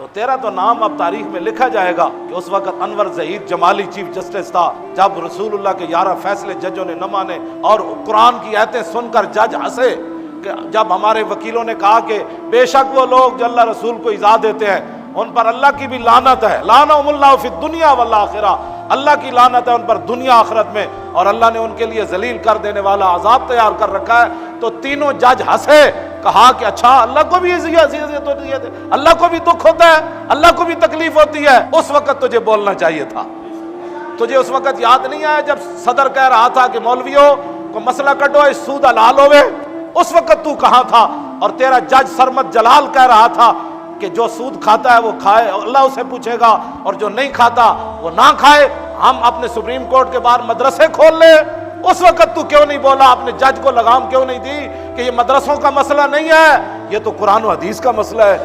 तो तेरा तो नाम अब तारीख में लिखा जाएगा कि उस वक्त अनवर ज़हीर जमाली चीफ जस्टिस था, जब रसूलुल्लाह के 11 फैसले जजों ने न माने और कुरान की आयतें सुनकर जज हंसे। जब हमारे वकीलों ने कहा कि बेशक वो लोग जो अल्लाह रसूल को इज़ा देते हैं उन पर अल्लाह की भी लानत है, लानहुमुल्लाहु फिद दुनिया वल आखिरा, अल्लाह की लानत है उन पर दुनिया आखिरत में, और अल्लाह ने उनके लिए जलील कर देने वाला अजाब तैयार कर रखा है। तो तीनों जज हंसे, कहा कि अच्छा अल्लाह को भी अज़ियत होती है, अल्लाह को भी दुख होता है, अल्लाह को भी तकलीफ होती है। उस वक्त तुझे बोलना चाहिए था। तुझे उस वक्त याद नहीं आया जब सदर कह रहा था कि मौलवियों को मसला कटो, इस सूद हलाल होवे? उस वक्त तू कहां था? और तेरा जज सरमद जलाल कह रहा था कि जो सूद खाता है वो खाए, अल्लाह उसे पूछेगा, और जो नहीं खाता वो ना खाए। हम अपने सुप्रीम कोर्ट के बाहर मदरसे खोल ले, उस वक्त तू क्यों नहीं बोला? अपने जज को लगाम क्यों नहीं दी कि ये मदरसों का मसला नहीं है, ये तो कुरान और हदीस का मसला है।